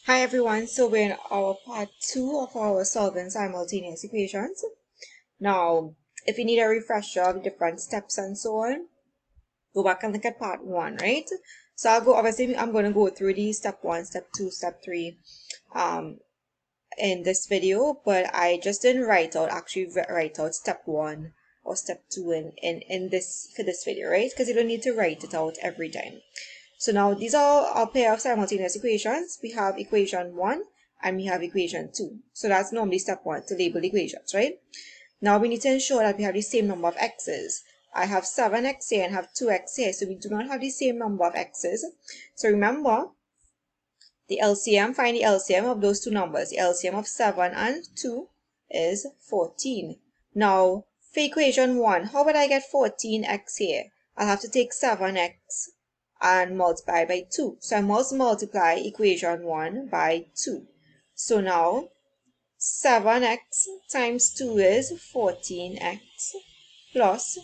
Hi everyone, so we're in our part 2 of our solving simultaneous equations. Now, if you need a refresher of different steps and so on, go back and look at part 1, right? So I'm going to go through the step 1, step 2, step 3 in this video, but I just didn't write out step 1 or step 2 in this for this video, right? Because you don't need to write it out every time. So now these are a pair of simultaneous equations. We have equation 1 and we have equation 2. So that's normally step 1 to label equations, right? Now we need to ensure that we have the same number of x's. I have 7x here and have 2x here, so we do not have the same number of x's. So remember, find the LCM of those two numbers. The LCM of 7 and 2 is 14. Now, for equation 1, how would I get 14x here? I'll have to take 7x and multiply by 2. So I must multiply equation 1 by 2. So now 7x times 2 is 14x plus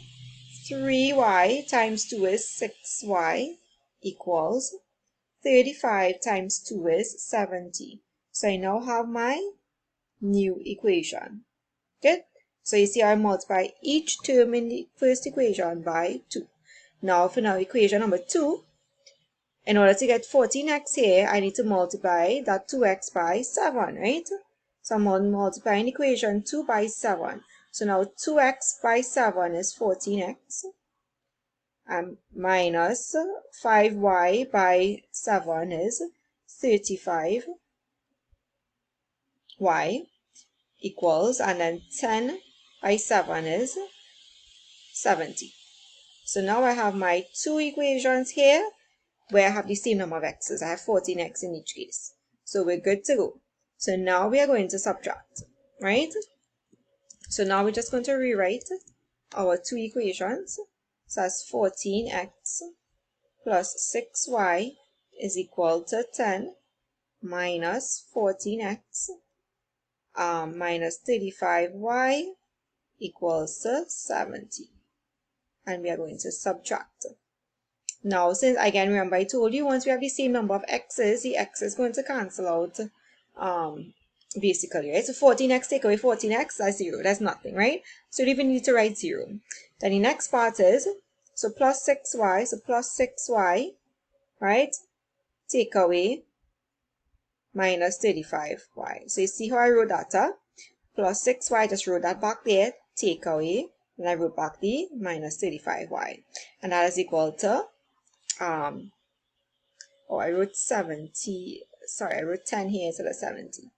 3y times 2 is 6y equals 35 times 2 is 70. So I now have my new equation. Good? So you see I multiply each term in the first equation by 2. Now for equation number 2, in order to get 14x here, I need to multiply that 2x by 7, right? So I'm multiplying equation 2 by 7. So now 2x by 7 is 14x. And minus 5y by 7 is 35y equals, and then 10 by 7 is 70. So now I have my two equations here where I have the same number of x's. I have 14x in each case. So we're good to go. So now we are going to subtract, right? So now we're just going to rewrite our two equations. So that's 14x plus 6y is equal to 10 minus 14x minus 35y equals to 70. And we are going to subtract. Now, since again, remember I told you once we have the same number of x's, the x is going to cancel out basically, right? So 14x take away 14x, that's 0. That's nothing, right? So you don't even need to write 0. Then the next part is, so plus 6y, so plus 6y, right? Take away minus 35y. So you see how I wrote that? Plus 6y, I just wrote that back there, take away, and I wrote back the minus 35y. And that is equal to I wrote 70, sorry, I wrote 10 here instead of 70,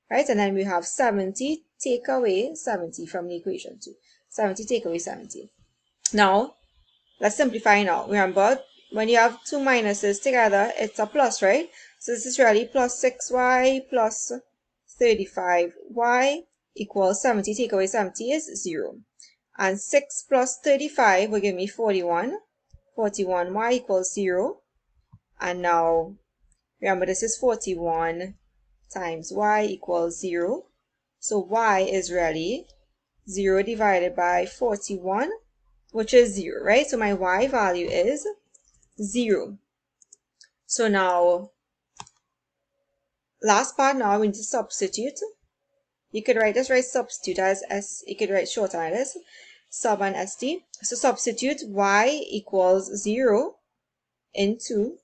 right? And then we have 70 take away 70 from the equation 2. 70 take away 70. Now, let's simplify now. Remember, when you have two minuses together, it's a plus, right? So this is really plus 6y plus 35y equals 70 take away 70 is 0. And 6 plus 35 will give me 41. 41y equals 0. And now, remember this is 41 times y equals 0. So y is really 0 divided by 41, which is 0, right? So my y value is 0. So now, last part now, we need to substitute. You could write substitute as S, you could write shorthand as sub and st. So substitute y equals 0 into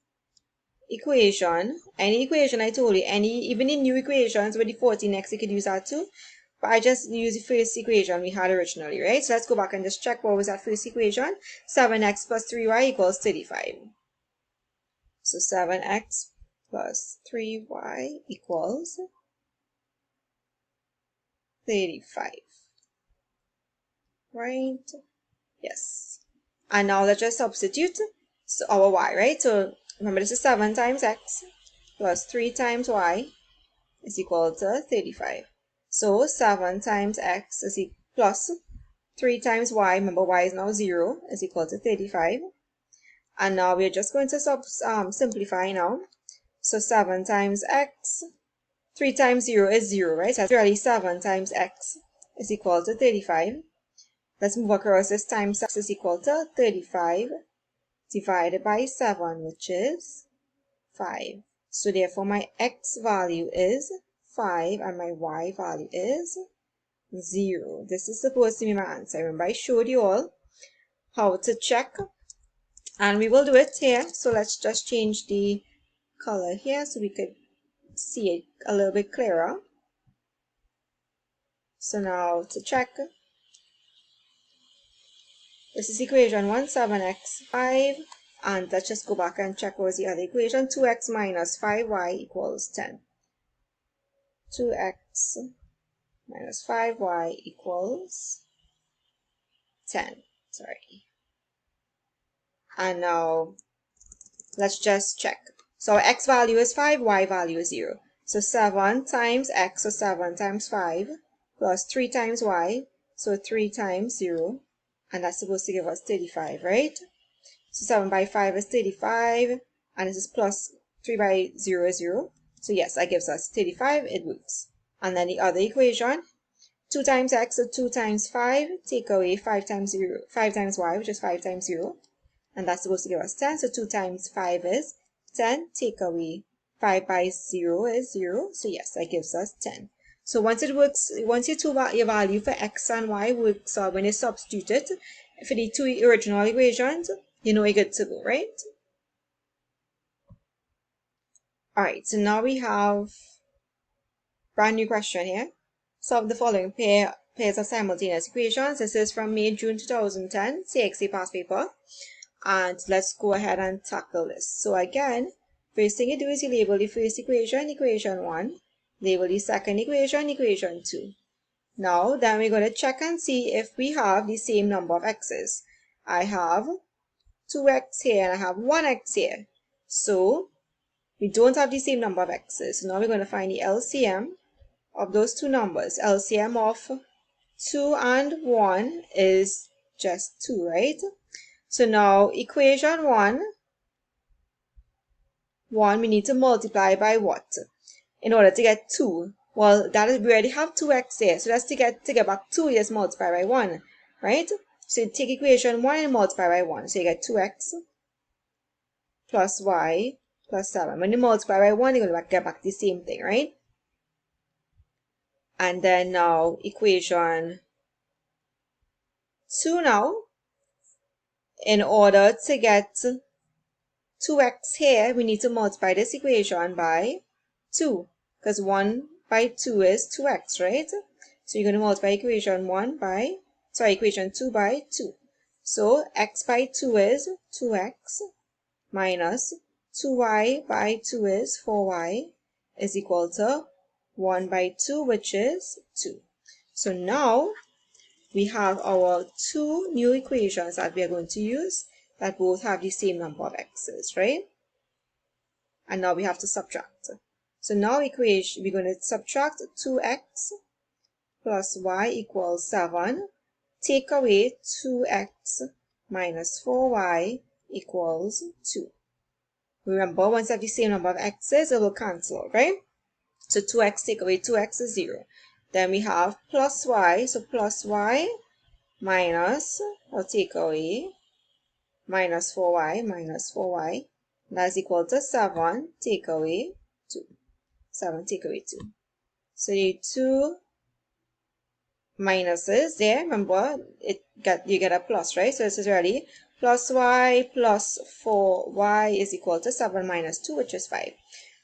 equation, any equation I told you, even in new equations with the 14x, you could use that too. But I just use the first equation we had originally, right? So let's go back and just check what was that first equation. 7x plus 3y equals 35. So 7x plus 3y equals 35. Right? Yes. And now let's just substitute our y, right? So remember this is 7 times x plus 3 times y is equal to 35. So 7 times x is plus 3 times y, remember y is now 0, is equal to 35. And now we're just going to simplify now. So 7 times x, 3 times 0 is 0, right? So that's really 7 times x is equal to 35. Let's move across this times x is equal to 35 divided by 7, which is 5. So therefore my x value is 5 and my y value is 0. This is supposed to be my answer. Remember I showed you all how to check, and we will do it here. So let's just change the color here so we could see it a little bit clearer. So now to check, this is equation 1, 7x 5, and let's just go back and check what was the other equation. 2x minus 5y equals 10. 2x minus 5y equals 10. Sorry. And now let's just check. So our x value is 5, y value is 0. So 7 times x, so 7 times 5, plus 3 times y, so 3 times 0, and that's supposed to give us 35, right? So 7 by 5 is 35, and this is plus 3 by 0 is 0. So yes, that gives us 35, it works. And then the other equation, 2 times x, so 2 times 5, take away 5 times 0, 5 times y, which is 5 times 0. And that's supposed to give us 10. So 2 times 5 is 10. Take away 5 by 0 is 0. So yes, that gives us 10. So once it works, once your value for x and y works out, when you substitute it for the two original equations, you know you're good to go, right? Alright, so now we have brand new question here. Solve the following pairs of simultaneous equations. This is from May, June 2010, CXC past paper. And let's go ahead and tackle this. So again, first thing you do is you label the first equation, equation 1. Label the second equation, equation 2. Now, then we're going to check and see if we have the same number of x's. I have 2x here and I have 1x here. So, we don't have the same number of x's. So now we're going to find the LCM of those two numbers. LCM of 2 and 1 is just 2, right? So now equation 1, we need to multiply by what? In order to get 2. Well, that is, we already have 2x there. So that's to get back 2, just multiply by 1, right? So you take equation 1 and multiply by 1. So you get 2x plus y plus 7. When you multiply by 1, you're going to get back the same thing, right? And then now equation 2 now, in order to get 2x here, we need to multiply this equation by 2, because 1 by 2 is 2x, right? So you're going to multiply equation 2 by 2. So x by 2 is 2x minus 2y by 2 is 4y is equal to 1 by 2, which is 2. So now we have our two new equations that we are going to use that both have the same number of x's, right? And now we have to subtract. So now we're going to subtract 2x plus y equals 7. Take away 2x minus 4y equals 2. Remember, once you have the same number of x's, it will cancel out, right? So 2x take away 2x is 0. Then we have plus y, so plus y minus, or take away, minus 4y, that's equal to 7 take away 2. 7 take away 2. So the two minuses there, remember, you get a plus, right? So this is ready. Plus y plus 4y is equal to 7 minus 2, which is 5.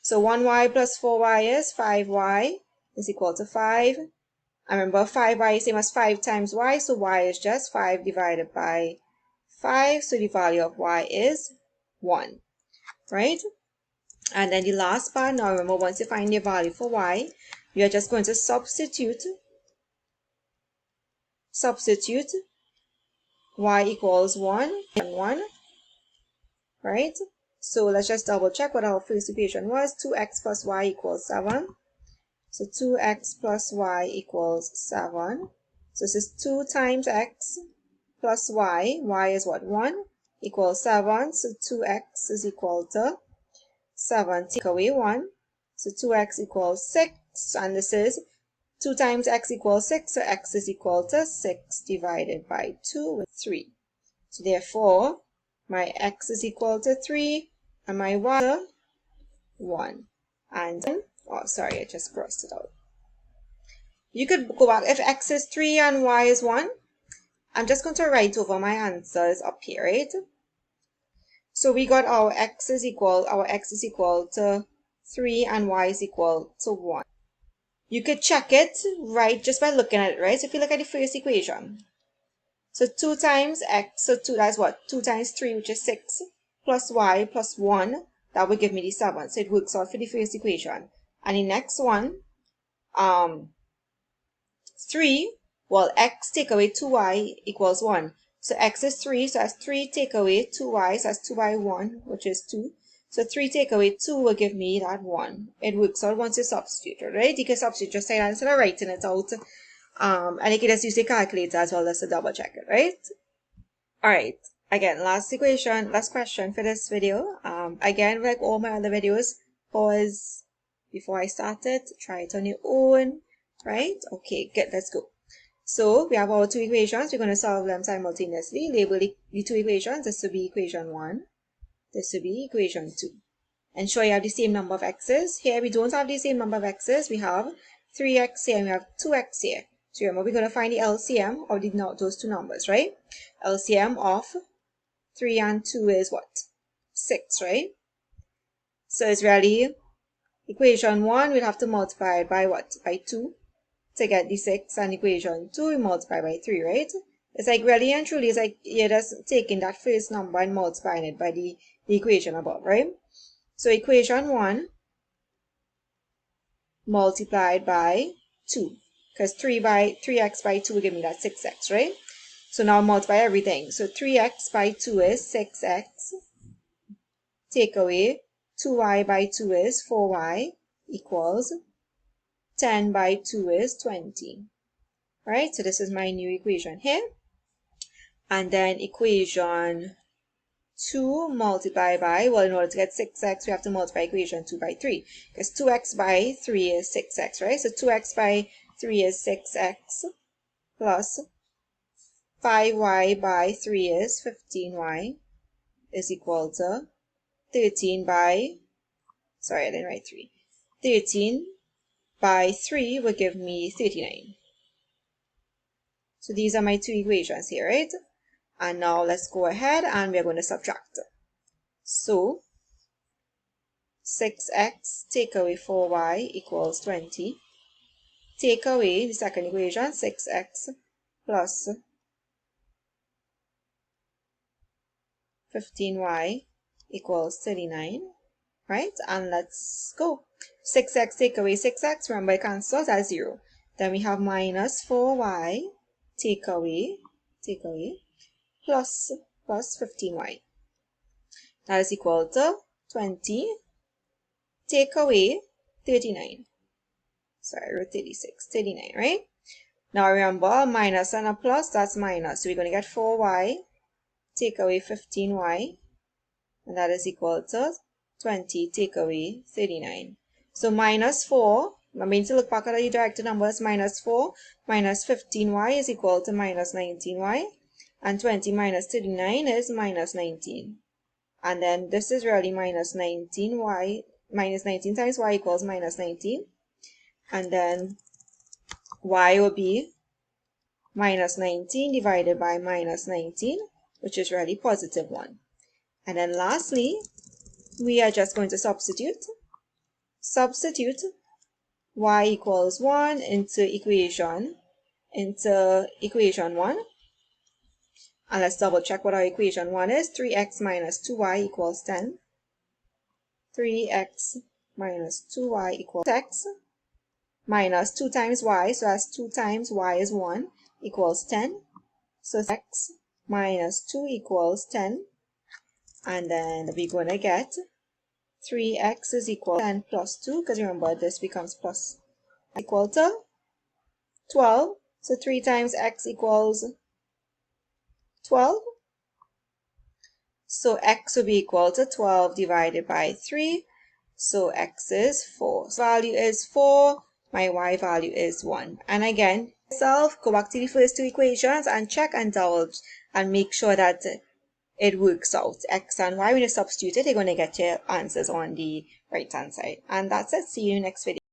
So 1y plus 4y is 5y is equal to 5. And remember, 5y is same as 5 times y, so y is just 5 divided by 5. So the value of y is 1, right? And then the last part, now remember, once you find your value for y, you are just going to substitute y equals 1 and 1, right? So let's just double check what our first equation was. 2x plus y equals 7. So 2x plus y equals 7. So this is 2 times x plus y. Y is what? 1 equals 7. So 2x is equal to 7. Take away 1. So 2x equals 6. And this is 2 times x equals 6. So x is equal to 6 divided by 2 with 3. So therefore, my x is equal to 3 and my y 1. And, oh, sorry, I just crossed it out. You could go back. If x is 3 and y is 1, I'm just going to write over my answers up here, right? So we got our x is equal to 3 and y is equal to 1. You could check it, right, just by looking at it, right? So if you look at the first equation, so 2 times x, so 2, that's what? 2 times 3, which is 6, plus y plus 1, that would give me the 7. So it works out for the first equation. And the next one, 3, well, x take away 2y equals 1. So x is 3, so that's 3 take away 2y, so that's 2 by 1, which is 2. So 3 take away 2 will give me that 1. It works out once you substitute it, right? You can substitute just like that instead of writing it out. And you can just use the calculator as well as to double check it, right? Alright, again, last question for this video. Again, like all my other videos, pause before I start it, try it on your own, right? Okay, good, let's go. So we have our two equations. We're going to solve them simultaneously. Label the two equations. This will be equation 1. This will be equation 2. Ensure you have the same number of x's. Here we don't have the same number of x's. We have 3x here and we have 2x here. So remember, we're going to find the LCM of those two numbers, right? LCM of 3 and 2 is what? 6, right? So it's really equation 1, we'll have to multiply it by what? By 2 to get the 6, and equation 2 we multiply by 3, right? It's like really and truly, it's like you're just taking that first number and multiplying it by the equation above, right? So equation 1 multiplied by 2, because 3x by 2 will give me that 6x, right? So now multiply everything. So 3x by 2 is 6x. Take away 2y by 2 is 4y equals 10 by 2 is 20. Right? So this is my new equation here. And then equation 2 multiplied by, well, in order to get 6x, we have to multiply equation 2 by 3. Because 2x by 3 is 6x, right? So 2x by 3 is 6x plus 5y by 3 is 15y is equal to 13 by, sorry, I didn't write 3. 13 by 3 will give me 39. So these are my two equations here, right? And now let's go ahead and we're going to subtract. So 6x take away 4y equals 20. Take away the second equation, 6x plus 15y equals 39. Right? And let's go. 6x take away 6x, remember it cancels, that's 0. Then we have minus 4y take away plus 15y. That is equal to 20 take away 39. Sorry, I wrote 36. 39, right? Now remember, minus and a plus, that's minus. So we're going to get 4y take away 15y. And that is equal to 20 take away 39. So minus 4, I mean to look back at the directed numbers, minus 4 minus 15y is equal to minus 19y. And 20 minus 39 is minus 19. And then this is really minus 19y, minus 19 times y equals minus 19. And then y will be minus 19 divided by minus 19, which is really positive 1. And then lastly, we are just going to substitute. Substitute y equals 1 into equation 1. And let's double check what our equation 1 is. 3x minus 2y equals 10. 3x minus 2y equals x minus 2 times y. So that's 2 times y is 1 equals 10. So x minus 2 equals 10. And then we're going to get 3x is equal to 10 plus 2, because remember this becomes plus, equal to 12. So 3 times x equals 12. So x will be equal to 12 divided by 3. So x is 4. So value is 4. My y value is 1. And again, go back to the first two equations and check and double and make sure that it works out. X and Y, when you substitute it, you're going to get your answers on the right hand side. And that's it. See you next video.